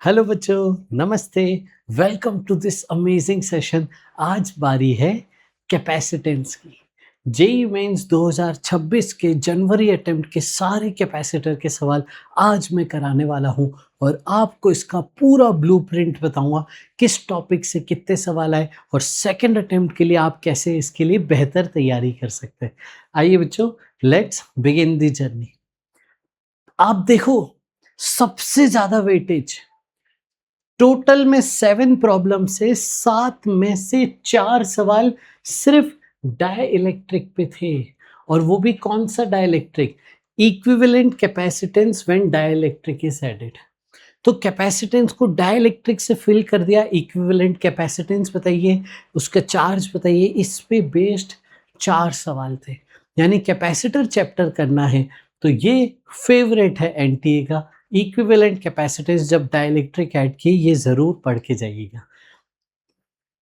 Hello बच्चों, नमस्ते। Welcome to this amazing session. आज बारी है कैपेसिटेंस की। जेई मेंस 2026 के जनवरी अटेम्प्ट के सारे कैपेसिटर के सवाल आज मैं कराने वाला हूं और आपको इसका पूरा ब्लूप्रिंट बताऊंगा किस टॉपिक से कितने सवाल आए और सेकंड अटेम्प्ट के लिए आप कैसे इसके लिए बेहतर तैयारी कर सकते हैं। आइए बच्चों, लेट्स बिगिन द जर्नी। आप देखो, सबसे ज्यादा वेटेज टोटल में 7 प्रॉब्लम से 7 में से 4 सवाल सिर्फ डाइलेक्ट्रिक पे थे। और वो भी कौन सा dielectric? Equivalent capacitance when dielectric is added. तो कैपेसिटेंस को डाइलेक्ट्रिक से फिल कर दिया। इक्विवेलेंट कैपेसिटेंस बताइए, उसका चार्ज बताइए। इस पे बेस्ड 4 सवाल थे। यानी कैपेसिटर चैप्टर करना है तो ये फेवरेट है एनटीए का। इक्विवेलेंट कैपेसिटेंस जब डाइलेक्ट्रिक ऐड किए, ये जरूर पढ़ के जाइएगा।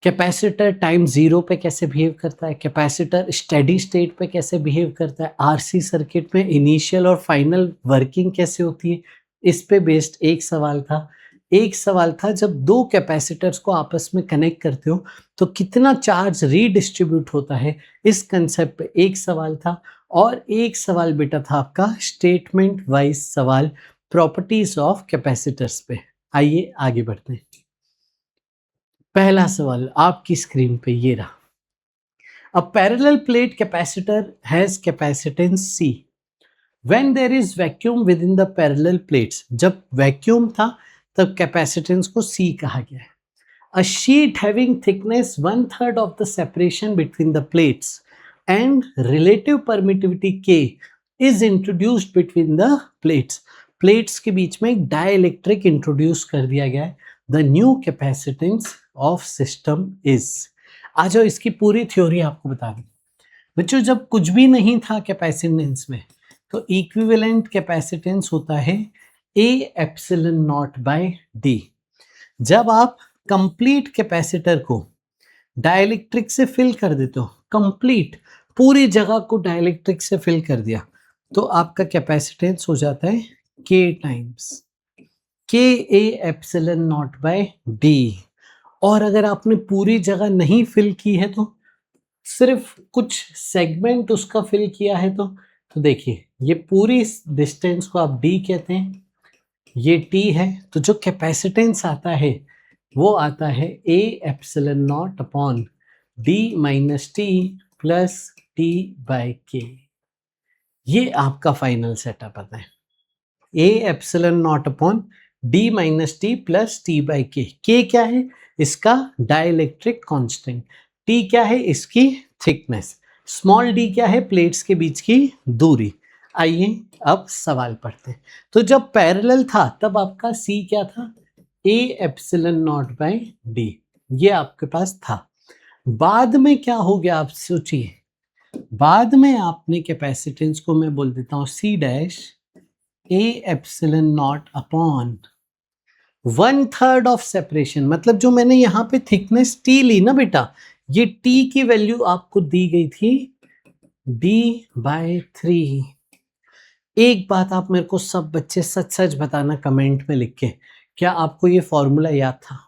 कैपेसिटर टाइम जीरो पे कैसे बिहेव करता है, कैपेसिटर स्टेडी स्टेट पे कैसे बिहेव करता है, आरसी सर्किट में इनिशियल और फाइनल वर्किंग कैसे होती है, इस पे बेस्ड एक सवाल था। एक सवाल था, जब दो कैपेसिटर्स को आपस में कनेक्ट करते हो तो कितना चार्ज रीडिस्ट्रीब्यूट होता है, इस कंसेप्ट पे एक सवाल था। और एक सवाल बेटा था आपका स्टेटमेंट वाइज सवाल, प्रॉपर्टीज ऑफ कैपेसिटर्स पे। आइए आगे बढ़ते हैं। पहला सवाल आपकी स्क्रीन पे ये रहा। A parallel plate capacitor has capacitance C when there is vacuum within the parallel plates. जब वैक्यूम था तब कैपेसिटेंस को C कहा गया है। A sheet having thickness 1/3 of the separation between the plates and relative permittivity K is introduced between the plates. Plates के बीच में एक डाइलेक्ट्रिक इंट्रोड्यूस कर दिया गया है। The new capacitance of system is. आ जाओ, इसकी पूरी थ्योरी आपको बता दूं बच्चों। जब कुछ भी नहीं था कैपेसिटेंस में तो इक्विवेलेंट कैपेसिटेंस होता है A epsilon naught by D. जब आप कंप्लीट कैपेसिटर को डाइलेक्ट्रिक से फिल कर देते हो, कंप्लीट पूरी जगह को डाइलेक्ट्रिक से फिल कर दिया, तो आपका कैपेसिटेंस हो जाता है के टाइम्स के A epsilon naught by D. और अगर आपने पूरी जगह नहीं फिल की है तो सिर्फ कुछ सेगमेंट उसका फिल किया है तो देखिए, ये पूरी डिस्टेंस को आप डी कहते हैं, ये टी है। तो जो कैपेसिटेंस आता है वो आता है A epsilon naught upon D minus T plus T by K. ये आपका फाइनल सेटअप आता है, A epsilon naught upon D minus T plus T by K. K क्या है? इसका डाइलेक्ट्रिक कांस्टेंट। टी क्या है? इसकी थिकनेस। स्मॉल डी क्या है? प्लेट्स के बीच की दूरी। आइए अब सवाल पढ़ते हैं। तो जब पैरेलल था तब आपका सी क्या था? A epsilon naught by D. ये आपके पास था। बाद में क्या हो गया आप सोचिए। बाद में आपने कैपेसिटेंस को मैं बोल देता हूं C dash A epsilon naught upon 1/3 of separation. मतलब जो मैंने यहां पे थिकनेस टी ली ना बेटा, ये टी की वैल्यू आपको दी गई थी d/3। एक बात आप मेरे को सब बच्चे सच सच बताना कमेंट में लिख के, क्या आपको ये फॉर्मूला याद था?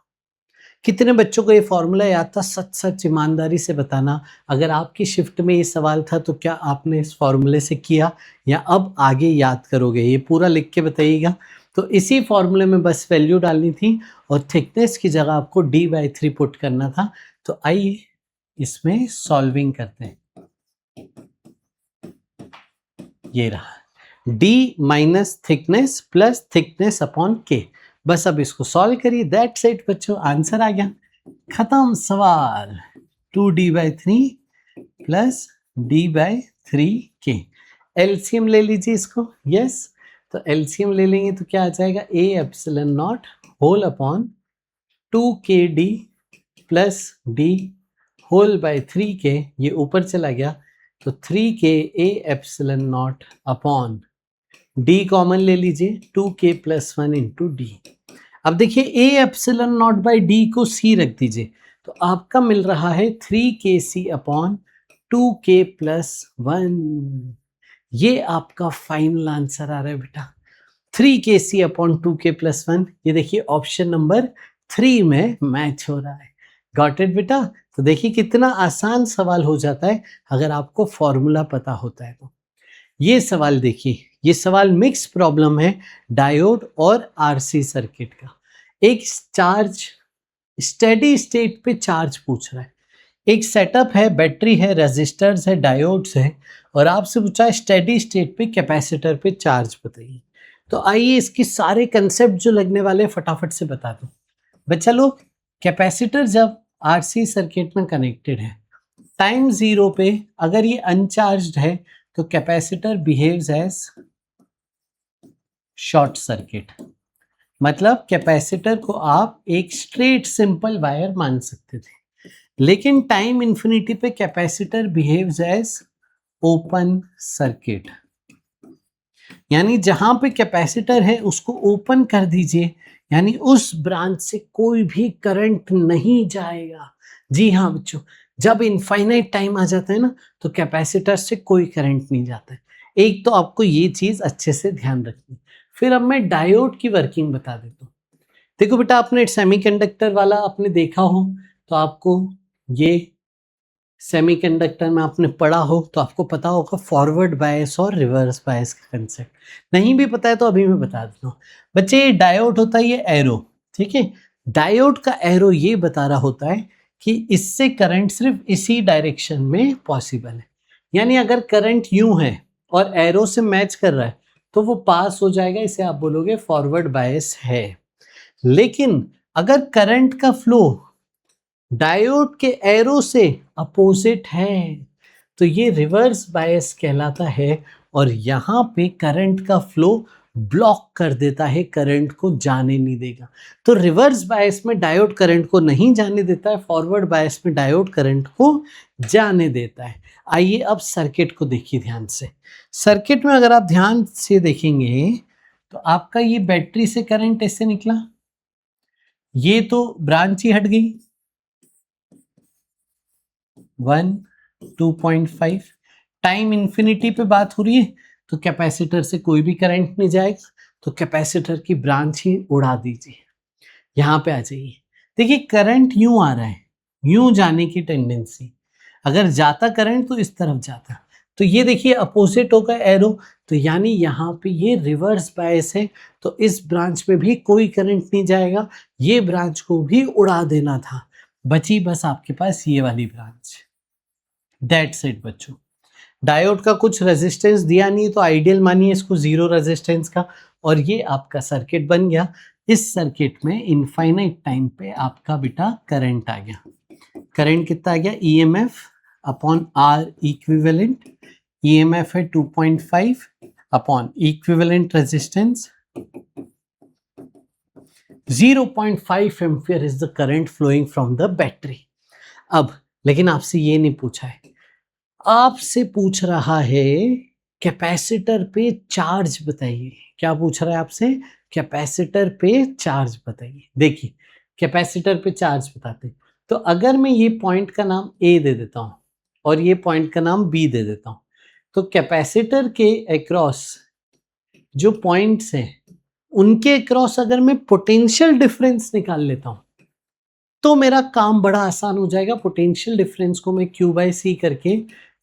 कितने बच्चों को ये फॉर्मूला याद था? सच सच ईमानदारी से बताना। अगर आपकी शिफ्ट में ये सवाल था तो क्या आपने इस फॉर्मूले से किया या अब आगे याद करोगे? ये पूरा लिख के बताइएगा। तो इसी फॉर्मूले में बस वैल्यू डालनी थी और थिकनेस की जगह आपको d/3 पुट करना था। तो आइए इसमें सॉल्विंग करते हैं। ये रहा d minus thickness plus thickness upon के। बस अब इसको सॉल्व करिए, दैट्स इट बच्चों, आंसर आ गया, खत्म सवाल। 2d/3 प्लस d/3 के। एलसीएम ले लीजिए इसको। यस, तो एलसीएम ले लेंगे तो क्या आ जाएगा? A epsilon naught whole upon 2kd plus D whole by 3k। ये ऊपर चला गया तो 3k A epsilon naught upon D common ले लीजिए, 2k प्लस 1 इंटू डी। अब देखिए A epsilon naught by D को सी रख दीजिए तो आपका मिल रहा है 3kc अपॉन 2k प्लस 1। ये आपका फाइनल आंसर आ रहा है बेटा। 3kc अपॉन 2k+1, ये देखिए ऑप्शन नंबर 3 में मैच हो रहा है। गॉट इट बेटा? तो देखिए कितना आसान सवाल हो जाता है अगर आपको फॉर्मूला पता होता है तो। ये सवाल देखिए, ये सवाल मिक्स प्रॉब्लम है डायोड और आरसी सर्किट का। एक चार्ज स्टेडी स्टेट पे चार्ज पूछ रहा है, एक सेटअप है, बैटरी है, रेजिस्टर्स है, डायोड्स है, और आपसे पूछा है स्टेडी स्टेट पे कैपेसिटर पे चार्ज बताइए। तो आइए इसके सारे कंसेप्ट जो लगने वाले हैं फटाफट से बता दूं। बच्चा लोग, कैपेसिटर जब आरसी सर्किट में कनेक्टेड है, टाइम 0 पे अगर ये अनचार्ज्ड है तो capacitor behaves as short circuit. मतलब कैपेसिटर को आप एक स्ट्रेट सिंपल वायर मान सकते थे, लेकिन टाइम इंफिनिटी पे capacitor behaves as open circuit. यानी जहां पे कैपेसिटर है उसको ओपन कर दीजिए, यानी उस ब्रांच से कोई भी करंट नहीं जाएगा। जी हाँ बच्चों, जब इनफाइनाइट टाइम आ जाता है ना तो कैपेसिटर से कोई करंट नहीं जाता है। एक तो आपको ये चीज अच्छे से ध्यान रखनी। फिर अब मैं डायोड की वर्किंग बता देता हूँ। देखो बेटा, आपने सेमीकंडक्टर वाला आपने देखा हो तो आपको ये सेमीकंडक्टर में आपने पढ़ा हो तो आपको पता होगा फॉरवर्ड बायस और रिवर्स बायस का कंसेप्ट। नहीं भी पता है तो अभी मैं बता देता हूँ। बच्चे, ये डायोड होता है, ये एरो, ठीक है। डायोड का एरो ये बता रहा होता है कि इससे करंट सिर्फ इसी डायरेक्शन में पॉसिबल है। यानी अगर करंट यूं है और एरो से मैच कर रहा है तो वो पास हो जाएगा, इसे आप बोलोगे फॉरवर्ड बायस है। लेकिन अगर करंट का फ्लो डायोड के एरो से अपोजिट है तो ये रिवर्स बायस कहलाता है, और यहाँ पे करंट का फ्लो ब्लॉक कर देता है, करंट को जाने नहीं देगा। तो रिवर्स बायस में डायोड करंट को नहीं जाने देता है, फॉरवर्ड बायस में डायोड करंट को जाने देता है। आइए अब सर्किट को देखिए ध्यान से। सर्किट में अगर आप ध्यान से देखेंगे तो आपका ये बैटरी से करंट ऐसे निकला, ये तो ब्रांच ही हट गई 1, 2.5। टाइम इंफिनिटी पे बात हो रही है तो कैपेसिटर से कोई भी करंट नहीं जाएगा, तो कैपेसिटर की ब्रांच ही उड़ा दीजिए। यहाँ पे आ जाइए, देखिए करंट यूं आ रहा है, यूं जाने की टेंडेंसी। अगर जाता करंट तो इस तरफ जाता, तो ये देखिए अपोजिट होगा एरो, तो यानी यहाँ पे ये रिवर्स बायस है, तो इस ब्रांच में भी कोई करंट नहीं जाएगा, ये ब्रांच को भी उड़ा देना था। बची बस आपके पास ये वाली ब्रांच। दैट्स इट बच्चों। डायोड का कुछ रेजिस्टेंस दिया नहीं तो आइडियल मानिए इसको जीरो रेजिस्टेंस का, और ये आपका सर्किट बन गया। इस सर्किट में इनफाइनाइट टाइम पे आपका बेटा करंट आ गया। करंट कितना आ गया? EMF upon R equivalent. EMF है 2.5 upon equivalent resistance 0.5 ampere is the current flowing from the battery. अब लेकिन आपसे ये नहीं पूछा है, आपसे पूछ रहा है कैपेसिटर पे चार्ज बताइए। क्या पूछ रहा है आपसे? कैपेसिटर पे चार्ज बताइए। देखिए कैपेसिटर पे चार्ज बताते हैं, तो अगर मैं ये पॉइंट का नाम ए दे देता हूं और ये पॉइंट का नाम बी दे देता हूं, तो कैपेसिटर के अक्रॉस जो पॉइंट्स हैं उनके अक्रॉस अगर मैं पोटेंशियल डिफरेंस निकाल लेता हूं तो मेरा काम बड़ा आसान हो जाएगा। पोटेंशियल डिफरेंस को मैं Q बाई सी करके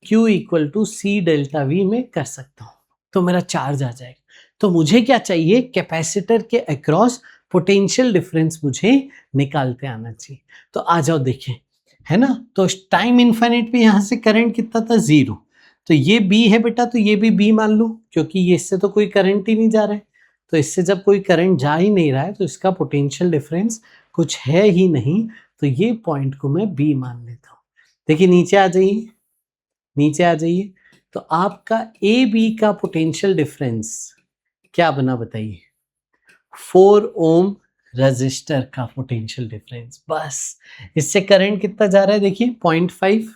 Q equal to C delta V में कर सकता हूँ, तो मेरा चार्ज आ जाएगा। तो मुझे क्या चाहिए? कैपेसिटर के अक्रॉस पोटेंशियल डिफरेंस मुझे निकालते आना चाहिए। तो आ जाओ देखें, है ना। तो टाइम इनफाइनाइट पे यहाँ से करंट कितना था? 0। तो ये B है बेटा, तो ये भी B मान लो, क्योंकि ये इससे तो कोई करंट ही नहीं जा रहा है। तो इससे जब कोई करंट जा ही नहीं रहा है तो इसका पोटेंशियल डिफरेंस कुछ है ही नहीं, तो ये पॉइंट को मैं बी मान लेता हूं। देखिए नीचे आ जाइए, नीचे आ जाइए, तो आपका ए बी का पोटेंशियल डिफरेंस क्या बना बताइए? 4 ओम रजिस्टर का पोटेंशियल डिफरेंस। बस इससे करंट कितना जा रहा है? देखिए 0.5,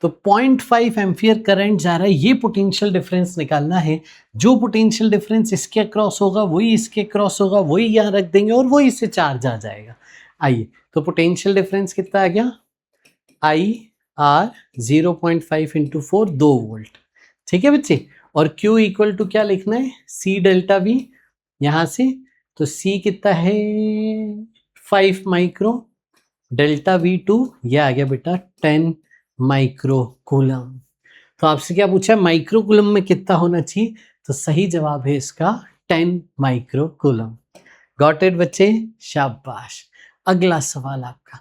तो 0.5 एम्पियर करंट जा रहा है। ये पोटेंशियल डिफरेंस निकालना है। जो पोटेंशियल डिफरेंस इसके अक्रॉस होगा वही इसके अक्रॉस होगा, वही यहाँ रख देंगे और वही इससे चार्ज आ जाएगा। आइए, तो पोटेंशियल डिफरेंस कितना आ गया? I R 0.5 into 4, 2 volt. ठीक है बच्चे। और Q इक्वल टू क्या लिखना है, C डेल्टा V यहां से, तो C कितना है 5 माइक्रो, डेल्टा V2 ये आ गया बेटा 10 माइक्रो कूलम। तो आपसे क्या पूछा है, माइक्रो कूलम में कितना होना चाहिए, तो सही जवाब है इसका 10 माइक्रो कूलम। गॉट इट बच्चे, शाबाश। अगला सवाल आपका,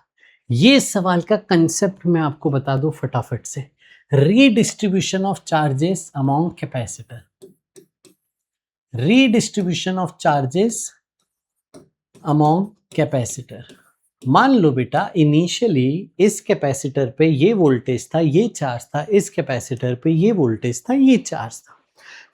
ये सवाल का कंसेप्ट मैं आपको बता दूं फटाफट से, redistribution of charges among capacitor, redistribution of charges among capacitor. मान लो बेटा इनिशियली इस कैपेसिटर पे ये वोल्टेज था, ये चार्ज था, इस कैपेसिटर पे ये वोल्टेज था, ये चार्ज था,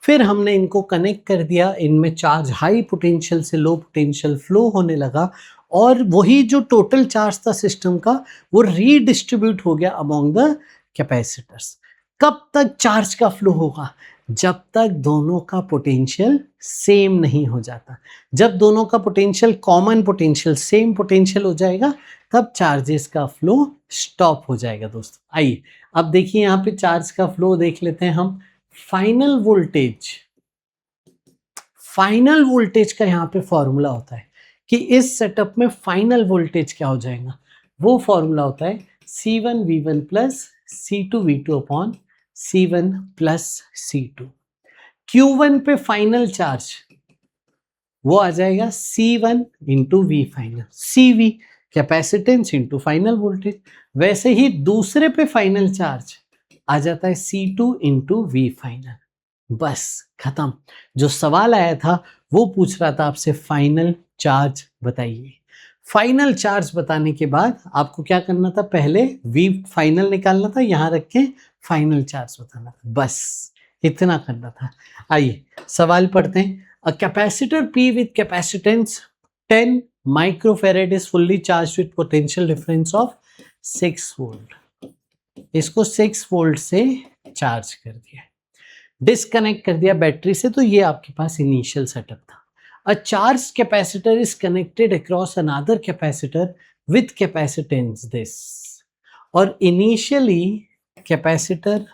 फिर हमने इनको कनेक्ट कर दिया, इनमें चार्ज हाई पोटेंशियल से लो पोटेंशियल फ्लो होने लगा, और वही जो टोटल चार्ज था सिस्टम का वो रीडिस्ट्रीब्यूट हो गया अमॉन्ग द कैपेसिटर्स। कब तक चार्ज का फ्लो होगा, जब तक दोनों का पोटेंशियल सेम नहीं हो जाता। जब दोनों का potential common potential same potential हो जाएगा तब चार्जेस का फ्लो स्टॉप हो जाएगा दोस्तों। आइए अब देखिए यहाँ पे चार्ज का फ्लो देख लेते हैं हम। फाइनल वोल्टेज, फाइनल वोल्टेज का यहाँ पे फॉर्मूला होता है कि इस सेटअप में फाइनल वोल्टेज क्या हो जाएगा, वो फॉर्मूला होता है C1V1 plus C2V2 upon C1 plus C2। Q1 पे फाइनल चार्ज वो आ जाएगा C1 into V final, CV capacitance into final voltage. वैसे ही दूसरे पे फाइनल चार्ज आ जाता है C2 इंटू V फाइनल। बस खत्म। जो सवाल आया था वो पूछ रहा था आपसे फाइनल चार्ज बताइए। फाइनल चार्ज बताने के बाद आपको क्या करना था, पहले V फाइनल निकालना था, यहां रख के फाइनल चार्ज बताना था, बस इतना करना था। आइए सवाल पढ़ते हैं। A capacitor P with capacitance 10 microfarad is fully charged with potential difference of 6 volt। इसको 6 वोल्ट से चार्ज कर दिया, डिस्कनेक्ट कर दिया बैटरी से, तो ये आपके पास इनिशियल सेटअप था। A charged capacitor is connected across another capacitor with capacitance this। और इनिशियली कैपेसिटर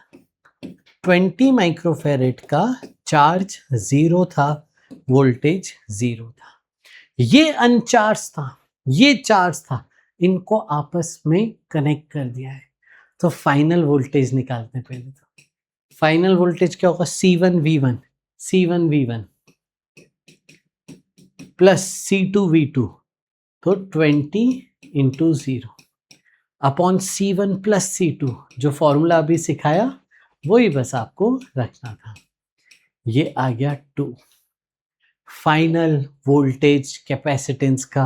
20 माइक्रोफेरेड का चार्ज 0 था, वोल्टेज 0 था, ये अनचार्ज था, ये चार्ज था, इनको आपस में कनेक्ट कर दिया है। तो फाइनल वोल्टेज निकालते हैं पहले। तो फाइनल वोल्टेज क्या होगा, C1V1, C1V1 प्लस C2V2, तो 20 into 0 upon C1 plus C2, जो फॉर्मूला अभी सिखाया वही बस आपको रखना था। ये आ गया 2, फाइनल वोल्टेज कैपेसिटेंस का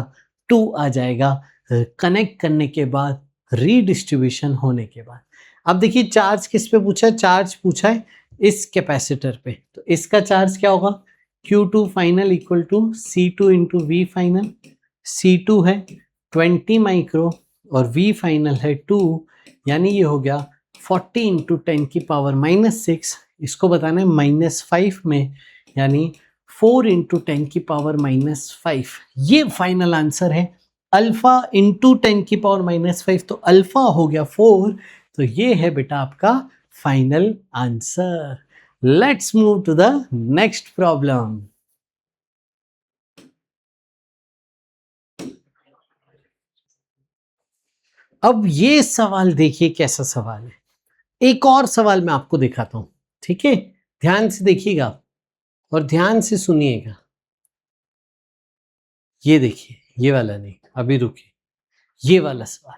2 आ जाएगा कनेक्ट करने के बाद, रीडिस्ट्रीब्यूशन होने के बाद। अब देखिए चार्ज किस पे पूछा है, चार्ज पूछा है इस कैपेसिटर पे, तो इसका चार्ज क्या होगा, Q2 final equal to C2 into V final. C2 है 20 माइक्रो और V फाइनल है 2, यानी ये हो गया 40 इंटू 10 की पावर -6। इसको बताना है -5 में, यानी 4 इंटू 10 की पावर -5। ये फाइनल आंसर है। अल्फा इंटू 10 की पावर -5, तो अल्फा हो गया 4, तो ये है बेटा आपका final answer. Let's move to the next problem. अब ये सवाल देखिए कैसा सवाल है। एक और सवाल मैं आपको दिखाता हूं, ठीक है, ध्यान से देखिएगा और ध्यान से सुनिएगा। ये देखिए, ये वाला नहीं, अभी रुकिए, ये वाला सवाल,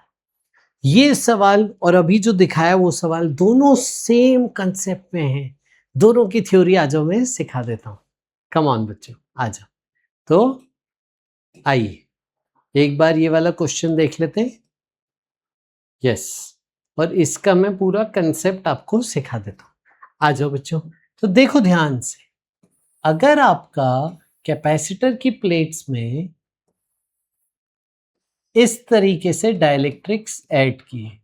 ये सवाल और अभी जो दिखाया वो सवाल दोनों सेम कंसेप्ट में हैं। दोनों की थ्योरी आ जाओ, मैं सिखा देता हूं। कम ऑन बच्चों आ जाओ। तो आइए एक बार ये वाला क्वेश्चन देख लेते हैं। यस, और इसका मैं पूरा कंसेप्ट आपको सिखा देता हूं। आ जाओ बच्चों। तो देखो ध्यान से, अगर आपका कैपेसिटर की प्लेट्स में इस तरीके से डाइलेक्ट्रिक्स ऐड किए,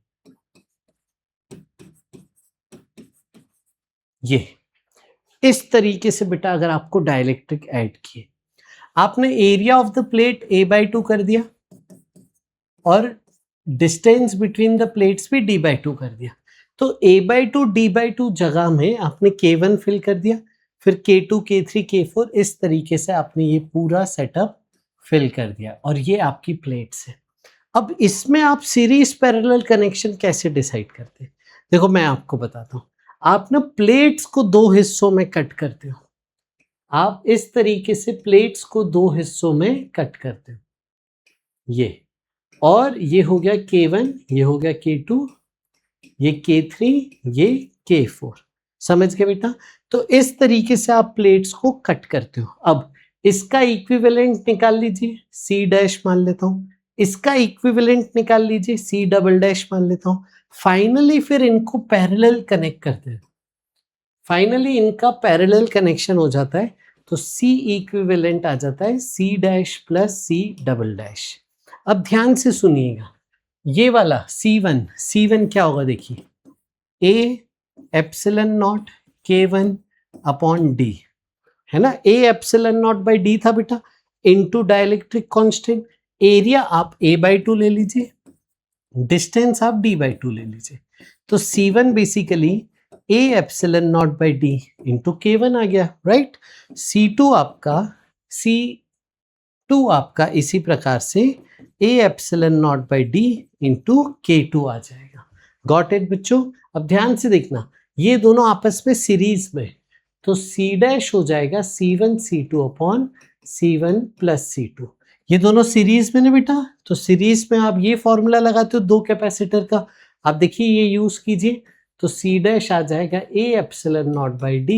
ये इस तरीके से बेटा अगर आपको डाइलेक्ट्रिक ऐड किए, आपने area of the plate A/2 कर दिया और डिस्टेंस बिटवीन द प्लेट्स भी D/2 कर दिया, तो a/2 d/2 जगह में आपने k1 फिल कर दिया, फिर k2 k3 k4 इस तरीके से आपने ये पूरा सेटअप फिल कर दिया और ये आपकी प्लेट्स है। अब इसमें आप सीरीज पैरेलल कनेक्शन कैसे डिसाइड करते हैं? देखो मैं आपको बताता हूँ। आप ना प्लेट्स को दो हिस्सों में कट करते हो। आप इस तरीके से प्लेट्स को दो हिस्सों में कट करते हो, ये, और ये हो गया k1, ये हो गया k2, ये k3, ये k4। समझ गए बेटा? तो इस तरीके से आप प्लेट्स को कट करते हो। अब इसका इक्विवेलेंट निकाल लीजिए, c डैश मान लेता हूं, इसका इक्विवेलेंट निकाल लीजिए, c डबल डैश मान लेता हूं। फाइनली फिर इनको पैरेलल कनेक्ट करते हैं, फाइनली इनका पैरेलल कनेक्शन हो जाता है, तो c इक्विवेलेंट आ जाता है c dash plus c double dash. अब ध्यान से सुनिएगा, ये वाला C1 क्या होगा देखिए, A epsilon not K1 upon D, है ना, A epsilon naught by D था बेटा, इनटू डाइलेक्ट्रिक कांस्टेंट। एरिया आप A/2 ले लीजिए, डिस्टेंस आप D/2 ले लीजिए, तो C1 basically A epsilon naught by D into K1 आ गया, राइट। C2 आपका इसी प्रकार से A epsilon naught by D into K2 आ जाएगा। गॉट इट बच्चों? अब ध्यान से देखना, ये दोनों आपस में सीरीज में, तो C डैश हो जाएगा C1 C2 upon C1 plus C2। ये दोनों सीरीज में ना बेटा, तो सीरीज में आप ये फॉर्मूला लगाते हो दो कैपेसिटर का, आप देखिए ये यूज कीजिए, तो C डैश आ जाएगा A epsilon naught by D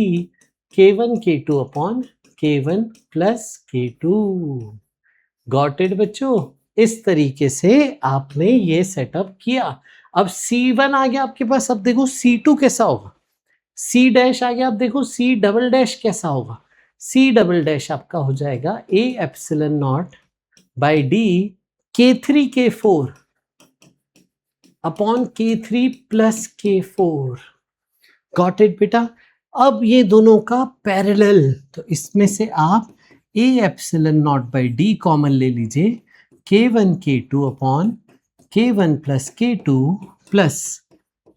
K1 K2 upon K1 plus K2। Got it बच्चों? इस तरीके से आपने ये सेटअप किया। अब C1 आ गया आपके पास, अब देखो C2 कैसा होगा, C डैश आ गया, अब देखो C डबल डैश कैसा होगा। C डबल डैश आपका हो जाएगा A epsilon naught by D K3 K4 upon K3 plus K4। Got it बेटा? अब ये दोनों का पैरेलल, तो इसमें से आप A epsilon naught by D common ले लीजिए, K1 K2 upon K1 plus K2 plus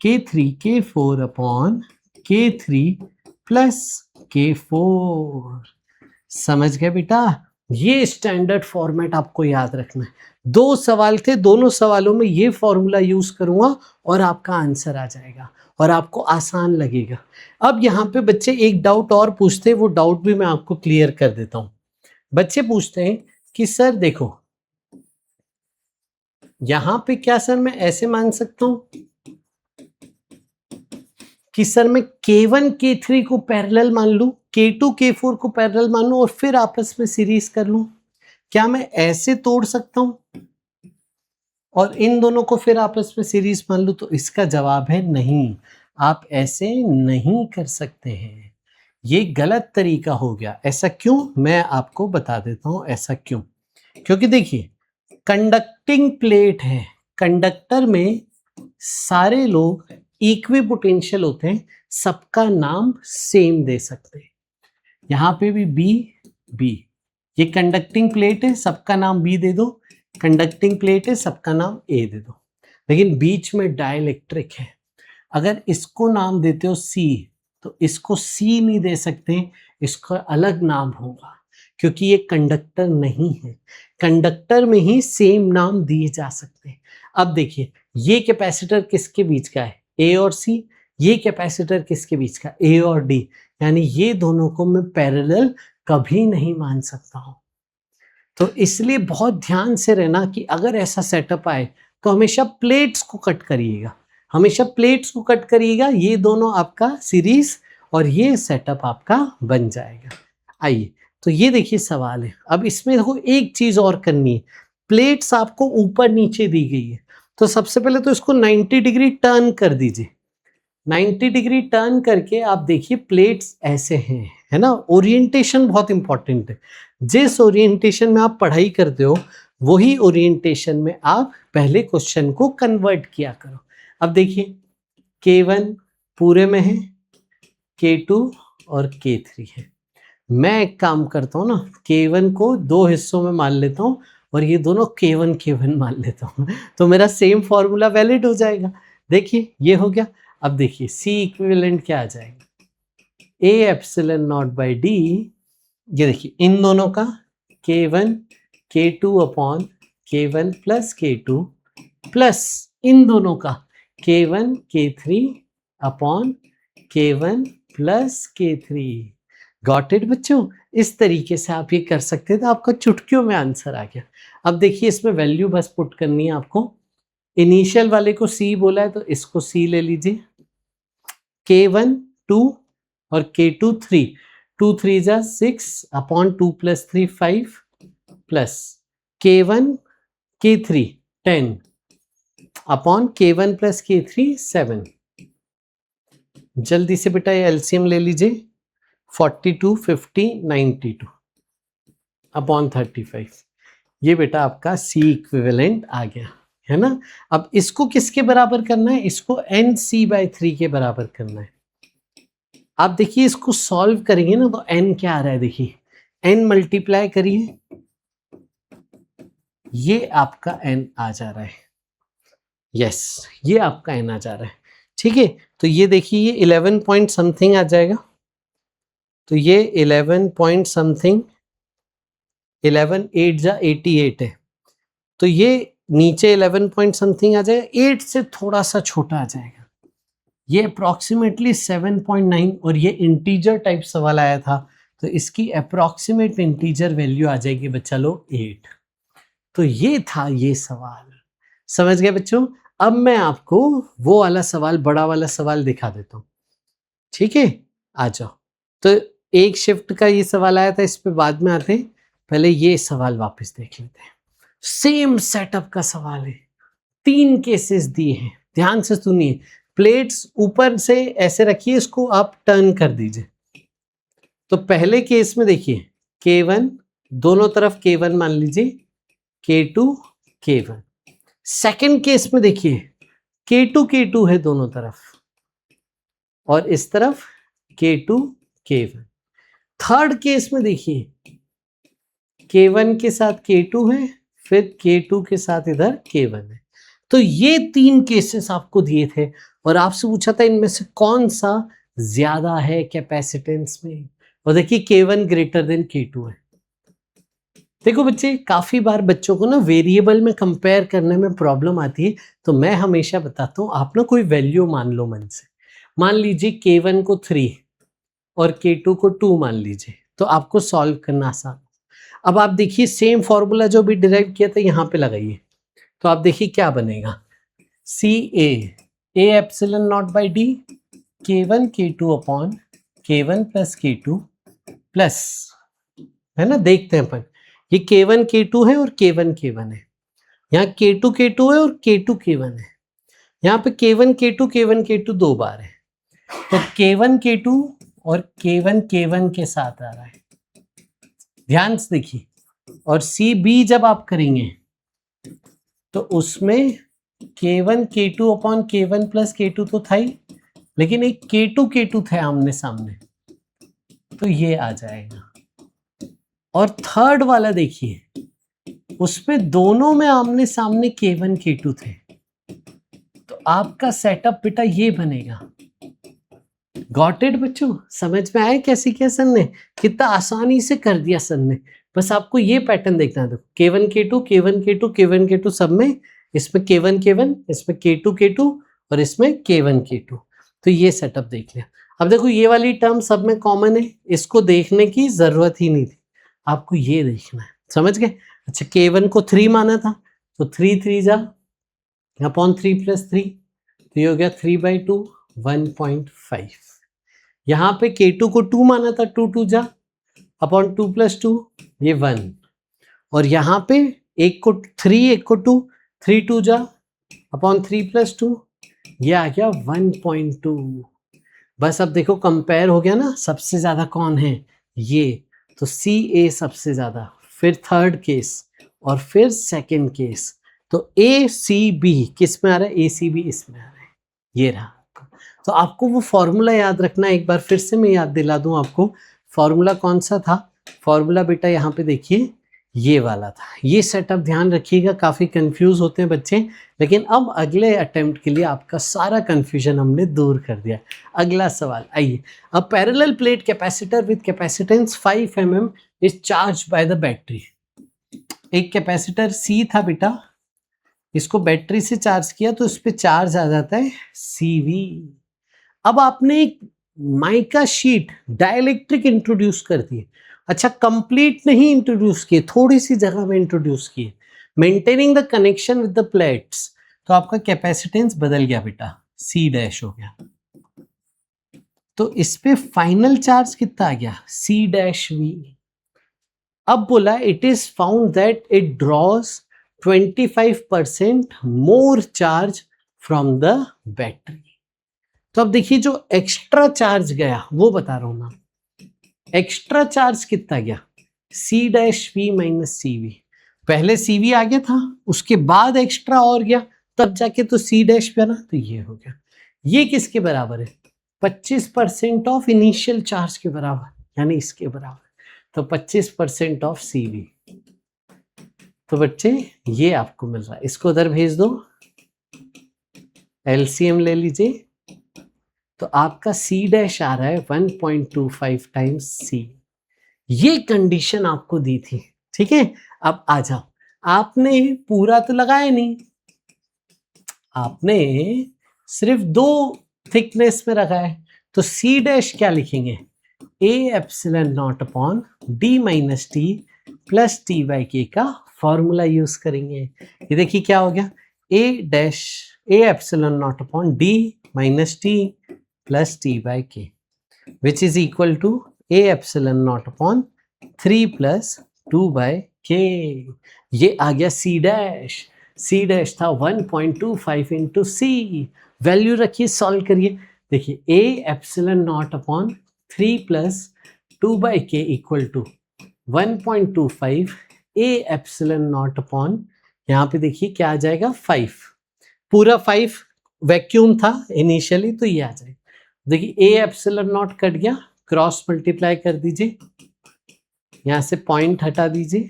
K3 K4 upon K3 plus K4। समझ गए बेटा? ये स्टैंडर्ड फॉर्मेट आपको याद रखना है। दो सवाल थे, दोनों सवालों में ये फॉर्मूला यूज करूंगा और आपका आंसर आ जाएगा और आपको आसान लगेगा। अब यहाँ पे बच्चे एक डाउट और पूछते हैं, वो डाउट भी मैं आपको क्लियर कर देता हूँ। बच्चे पूछते हैं कि सर देखो, यहां पे क्या सर मैं ऐसे मान सकता हूं कि सर मैं K1 K3 को पैरेलल मान लूं, K2 K4 को पैरेलल मान लूं और फिर आपस में सीरीज कर लूं? क्या मैं ऐसे तोड़ सकता हूं और इन दोनों को फिर आपस में सीरीज मान लूं? तो इसका जवाब है नहीं, आप ऐसे नहीं कर सकते हैं, ये गलत तरीका हो गया। ऐसा क्यों? मैं आपको बता देता हूं ऐसा क्यों। क्योंकि देखिए, कंडक्टिंग प्लेट है, कंडक्टर में सारे लोग इक्वी पोटेंशियल होते हैं, सबका नाम सेम दे सकते हैं। यहां पे भी बी, ये कंडक्टिंग प्लेट है, सबका नाम बी दे दो, कंडक्टिंग प्लेट है, सबका नाम ए दे दो। लेकिन बीच में डाइलेक्ट्रिक है, अगर इसको नाम देते हो सी, तो इसको सी नहीं दे सकते, इसका अलग नाम होगा, क्योंकि ये कंडक्टर नहीं है। कंडक्टर में ही सेम नाम दिए जा सकते हैं। अब देखिए, ये कैपेसिटर किसके बीच का है, ए और सी, ये कैपेसिटर किसके बीच का, ए और डी, यानी ये दोनों को मैं पैरेलल कभी नहीं मान सकता हूं। तो इसलिए बहुत ध्यान से रहना कि अगर ऐसा सेटअप आए तो हमेशा प्लेट्स को कट करिएगा, हमेशा प्लेट्स को कट करिएगा, ये दोनों आपका सीरीज और ये सेटअप आपका बन जाएगा। आइए, तो ये देखिए सवाल है। अब इसमें देखो एक चीज और करनी है, प्लेट्स आपको ऊपर नीचे दी गई है, तो सबसे पहले तो इसको 90 डिग्री टर्न कर दीजिए। 90 डिग्री टर्न करके आप देखिए प्लेट्स ऐसे हैं, है ना। ओरिएंटेशन बहुत इंपॉर्टेंट है, जिस ओरिएंटेशन में आप पढ़ाई करते हो वही ओरिएंटेशन में आप पहले क्वेश्चन को कन्वर्ट किया करो। अब देखिए, K1 पूरे में है, K2 और K3 है। मैं एक काम करता हूँ ना, K1 को दो हिस्सों में मान लेता हूँ और ये दोनों K1 मान लेता हूँ, तो मेरा सेम फॉर्मूला वैलिड हो जाएगा। देखिए ये हो गया। अब देखिए सी इक्विवेलेंट क्या आ जाएगा, A epsilon naught by D, ये देखिए इन दोनों का K1 K2 upon K1 plus K2 plus इन दोनों का K1 K3 upon K1 plus K3। Got it बच्चों? इस तरीके से आप ये कर सकते हैं, तो आपका चुटकियों में आंसर आ गया। अब देखिए इसमें वैल्यू बस पुट करनी है आपको। इनिशियल वाले को C बोला है तो इसको C ले लीजिए, K1 2 और K2 3, 2 3 जा 6 upon 2 plus 3 5 plus K1 K3 10 upon K1 plus K3 7। जल्दी से बेटा ये एलसीएम ले लीजिए, 42 50 92 अपॉन 35। ये बेटा आपका C इक्विवेलेंट आ गया है ना। अब इसको किसके बराबर करना है, इसको NC/3 के बराबर करना है। आप देखिए इसको सॉल्व करेंगे ना तो n क्या आ रहा है, देखिए n मल्टीप्लाई करिए, ये आपका n आ जा रहा है, यस ये आपका n आ जा रहा है। ठीक है, तो ये देखिए ये 11 पॉइंट समथिंग आ जाएगा, तो ये 11 पॉइंट समथिंग, 11 8 जा 88 है, तो ये नीचे 11 पॉइंट समथिंग आ जाएगा, 8 से थोड़ा सा छोटा आ जाएगा, ये अप्रॉक्सीमेटली 7.9। और ये इंटीजर टाइप सवाल आया था तो इसकी अप्रॉक्सीमेट इंटीजर वैल्यू आ जाएगी बच्चा लोग 8। तो ये था ये सवाल, समझ गए बच्चों। अब मैं आपको वो वाला सवाल, बड़ा वाला सवाल दिखा देता हूँ, ठीक है, आ जाओ। तो एक शिफ्ट का ये सवाल आया था, इस पे बाद में आते हैं, पहले ये सवाल वापस देख लेते हैं। सेम सेटअप का सवाल है, 3 केसेस दिए हैं, ध्यान से सुनिए। प्लेट्स ऊपर से ऐसे रखिए, इसको आप टर्न कर दीजिए। तो पहले केस में देखिए K1 दोनों तरफ K1 मान लीजिए, K2 K1। सेकंड केस में देखिए K2 K2 है दोनों तरफ, और इस तरफ K2 K1। थर्ड केस में देखिए K1 के साथ K2 है, फिर K2 के साथ इधर K1 है। तो ये 3 केसेस आपको दिए थे और आपसे पूछा था इनमें से कौन सा ज्यादा है कैपेसिटेंस में, और देखिए K1 ग्रेटर देन K2 है। देखो बच्चे, काफी बार बच्चों को ना वेरिएबल में कंपेयर करने में प्रॉब्लम आती है, तो मैं हमेशा बताता हूँ आप ना कोई वैल्यू मान लो मन से। मान लीजिए K1 को 3 और K2 को 2 मान लीजिए, तो आपको सॉल्व करना आसान। अब आप देखिए सेम फॉर्मूला जो भी डिराइव किया था यहाँ पे लगाइए, तो आप देखिए क्या बनेगा, ए epsilon naught by D K1 K2 upon K1 plus K2 plus, है ना, देखते हैं अपन, ये K1 K2 है और K1 K1 है, यहाँ K2 K2 है और K2 K1 है, यहाँ पे K1 K2 K1 K2 दो बार है, तो K1 K2 और K1 K1 के साथ आ रहा है, ध्यान से देखिए। और CB जब आप करेंगे तो उसमें K1 K2 upon K1 plus K2 तो था ही, लेकिन एक K2 K2 थे आमने सामने, तो ये आ जाएगा। और थर्ड वाला देखिए, उसमें दोनों में आमने सामने K1 K2 थे, तो आपका सेटअप बेटा ये बनेगा। गॉट इट बच्चों, समझ में आया कैसे क्या सर ने, कितना आसानी से कर दिया सर ने। बस आपको ये पैटर्न देखना है, देखो K1 K2 K1 K2 K1 K2 सब में, इसमें K1 K1, इसमें K2 K2 और इसमें K1 K2, तो ये सेटअप देख लिया। अब देखो ये वाली टर्म सब में कॉमन है, इसको देखने की जरूरत ही नहीं थी, आपको ये देखना है, समझ गए। अच्छा K1 को 3 माना था, तो 3 3 जा अपॉन 3 प्लस 3, तो ये हो गया 3/2 1.5। यहाँ पे K2 को 2 माना था, 2 2 जा अपॉन 2 प्लस 2, ये 1, और यहाँ पे एक को 3 एक को 2, 3 2 जा अपॉन 3 प्लस 2, ये आ गया 1.2। बस अब देखो कंपेयर हो गया ना, सबसे ज्यादा कौन है ये, तो CA सबसे ज्यादा, फिर थर्ड केस और फिर सेकंड केस, तो ACB किस में आ रहा है, ACB इसमें आ रहा है, ये रहा। तो आपको वो फॉर्मूला याद रखना, एक बार फिर से मैं याद दिला दूं आपको, फॉर्मूला कौन सा था, फॉर्मूला बेटा यहाँ पे देखिए ये वाला था। ये सेटअप ध्यान रखिएगा, काफी कंफ्यूज होते हैं बच्चे, लेकिन अब अगले अटेम्प्ट के लिए आपका सारा कंफ्यूजन हमने दूर कर दिया। अगला सवाल आइए। अ parallel plate capacitor with capacitance 5 mm is charge by the battery. एक कैपेसिटर सी था बेटा, इसको बैटरी से चार्ज किया तो इस पे चार्ज आ जाता है CV। अब आपने एक माइका शीट डाइलेक्ट्रिक इंट्रोड्यूस कर दी। अच्छा, कंप्लीट नहीं इंट्रोड्यूस किए, थोड़ी सी जगह में इंट्रोड्यूस किए, maintaining the connection with the plates, तो आपका कैपेसिटेंस बदल गया बेटा, C' हो गया। तो इस पे फाइनल चार्ज कितना आ गया, C'V। अब बोला it is found that it draws 25% more charge from the battery. तो अब देखिए जो एक्स्ट्रा चार्ज गया वो बता रहा हूं मैं, एक्स्ट्रा चार्ज कितना गया, C'V माइनस CV। पहले CV आ गया था, उसके बाद एक्स्ट्रा और गया, तब जाके तो C' बना, तो ये हो गया। ये किसके बराबर है, 25% ऑफ इनिशियल चार्ज के बराबर, यानी इसके बराबर। तो 25% ऑफ CV। तो बच्चे ये आपको मिल रहा है, इसको उधर भेज दो, LCM ले लीजिए, तो आपका C' आ रहा है 1.25 टाइम्स C। ये कंडीशन आपको दी थी, ठीक है। अब आ जाओ, आपने पूरा तो लगाया नहीं, आपने सिर्फ 2 थिकनेस में रखा है, तो C' क्या लिखेंगे, A epsilon naught upon D minus T plus T/K का फॉर्मूला यूज करेंगे। ये देखिए क्या हो गया, A epsilon naught upon D minus T plus T/K which is equal to A epsilon naught upon 3 plus 2/K। ये आ गया C' था 1.25 इंटू C। वैल्यू रखिए, सॉल्व करिए। देखिए A epsilon naught upon 3 plus 2/K equal to 1.25 A epsilon naught upon, यहाँ पे देखिए क्या आ जाएगा 5, पूरा 5 वैक्यूम था इनिशियली, तो ये आ जाएगा। देखिए A एप्सिलॉन नॉट कट गया, क्रॉस मल्टीप्लाई कर दीजिए, यहां से पॉइंट हटा दीजिए,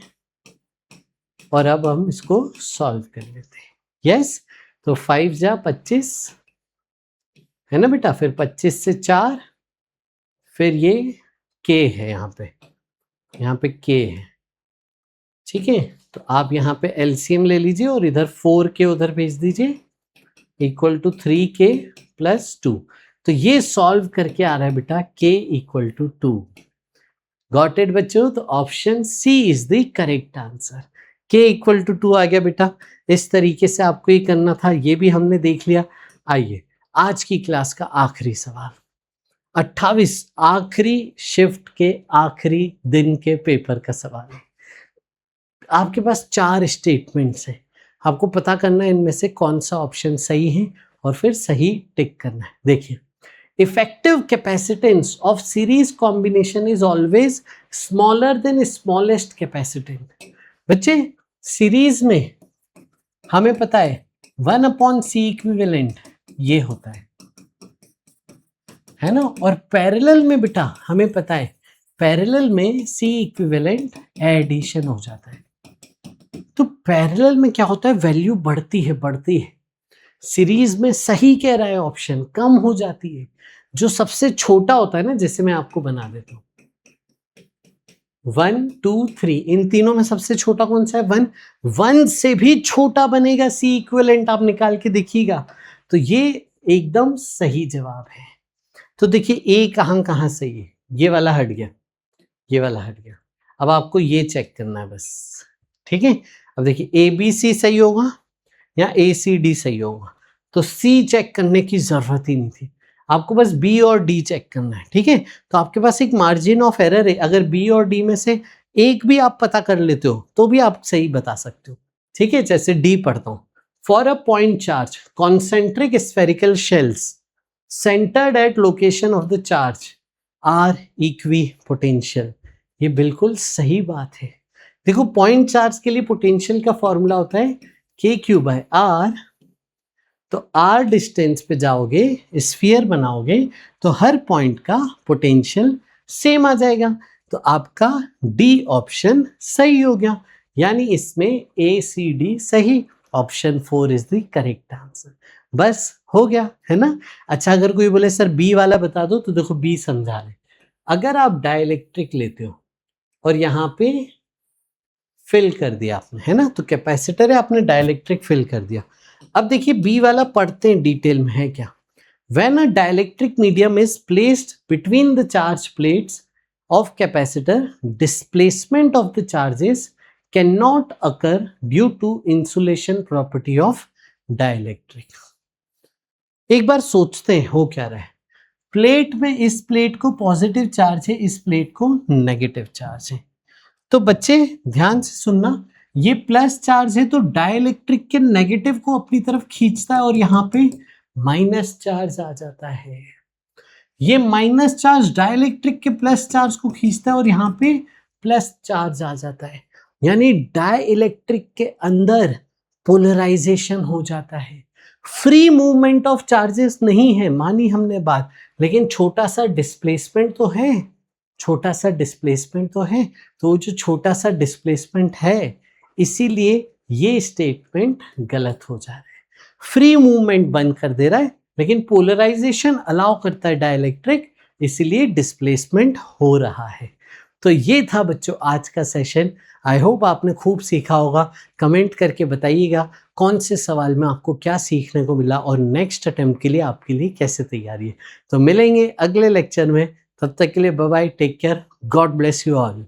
और अब हम इसको सॉल्व कर लेते हैं। यस, तो 5 जा 25 है ना बेटा, फिर 25 से 4, फिर ये K है, यहाँ पे K है, ठीक है। तो आप यहाँ पे LCM ले लीजिए और इधर 4K उधर भेज दीजिए, इक्वल टू 3K प्लस 2। तो ये सॉल्व करके आ रहा है बेटा K equal to 2। Got it बच्चों, तो option C is the correct answer. K equal to 2 आ गया बेटा। इस तरीके से आपको ये करना था, ये भी हमने देख लिया। आइए आज की क्लास का आखिरी सवाल, 28 आखिरी शिफ्ट के आखिरी दिन के पेपर का सवाल है। आपके पास 4 स्टेटमेंट्स हैं, आपको पता करना है इनमें से कौन सा ऑप्शन सही है और फिर सही टिक करना है। देखिए, effective capacitance of series combination is always smaller than smallest capacitance। बच्चे सीरीज में हमें पता है 1/C इक्विवेलेंट ये होता है ना, और पैरेलल में बेटा हमें पता है पैरेलल में C इक्विवेलेंट एडिशन हो जाता है। तो पैरेलल में क्या होता है, वैल्यू बढ़ती है, सीरीज में सही कह रहा है ऑप्शन, कम हो जाती है। जो सबसे छोटा होता है ना, जैसे मैं आपको बना देता हूं 1 2 3, इन तीनों में सबसे छोटा कौन सा है, 1। 1 से भी छोटा बनेगा C इक्विवेलेंट, आप निकाल के देखिएगा। तो ये एकदम सही जवाब है। तो देखिए A कहां सही है, ये वाला हट गया, ये वाला हट गया। अब आपको ये चेक करना है बस, ठीक है। अब देखिए ABC सही होगा या ACD सही होगा, तो C चेक करने की जरूरत ही नहीं थी, आपको बस B और D चेक करना है, ठीक है। तो आपके पास एक मार्जिन ऑफ एरर है, अगर B और D में से एक भी आप पता कर लेते हो तो भी आप सही बता सकते हो, ठीक है। जैसे D पढ़ता हूं, for a point charge concentric spherical shells centred at location of the charge are equipotential. ये बिल्कुल सही बात है। देखो पॉइंट चार्ज के लिए पोटेंशियल का फॉर्मूला होता है KQ/R। तो R डिस्टेंस पे जाओगे, स्फीयर बनाओगे, तो हर पॉइंट का पोटेंशियल सेम आ जाएगा। तो आपका डी ऑप्शन सही हो गया, यानी इसमें ए सी डी सही, option 4 is the correct answer. बस हो गया है ना। अच्छा, अगर कोई बोले सर बी वाला बता दो, तो देखो बी समझा रहे। अगर आप डाइलेक्ट्रिक लेते हो और यहाँ पे फिल कर दिया आपने, है ना, तो कैपेसिटर है, आपने डाइलेक्ट्रिक फिल कर दिया। अब देखिए बी वाला पढ़ते हैं डिटेल में है क्या। When a dielectric medium is placed between the charge plates of capacitor, displacement of the charges cannot occur due to insulation property of dielectric। एक बार सोचते हैं हो क्या रहा है। प्लेट में इस प्लेट को पॉजिटिव चार्ज है, इस प्लेट को नेगेटिव चार्ज है। तो बच्चे ध्यान से सुनना, ये प्लस चार्ज है तो डाइलेक्ट्रिक के नेगेटिव को अपनी तरफ खींचता है और यहाँ पे माइनस चार्ज आ जाता है। ये माइनस चार्ज डाइलेक्ट्रिक के प्लस चार्ज को खींचता है और यहाँ पे प्लस चार्ज आ जाता है, यानी डाइलेक्ट्रिक के अंदर पोलराइजेशन हो जाता है। फ्री मूवमेंट ऑफ चार्जेस नहीं है, मानी हमने बात, लेकिन छोटा सा डिस्प्लेसमेंट तो है, छोटा सा डिस्प्लेसमेंट तो है। तो जो छोटा सा डिस्प्लेसमेंट है, इसीलिए ये स्टेटमेंट गलत हो जा रहा है। फ्री मूवमेंट बंद कर दे रहा है, लेकिन पोलराइजेशन अलाउ करता है डाइलेक्ट्रिक, इसीलिए डिस्प्लेसमेंट हो रहा है। तो ये था बच्चों आज का सेशन। आई होप आपने खूब सीखा होगा। कमेंट करके बताइएगा कौन से सवाल में आपको क्या सीखने को मिला और नेक्स्ट अटेम्प्ट के लिए आपके लिए कैसे तैयारी है। तो मिलेंगे अगले लेक्चर में, तब तक के लिए bye bye, take care, God bless you all.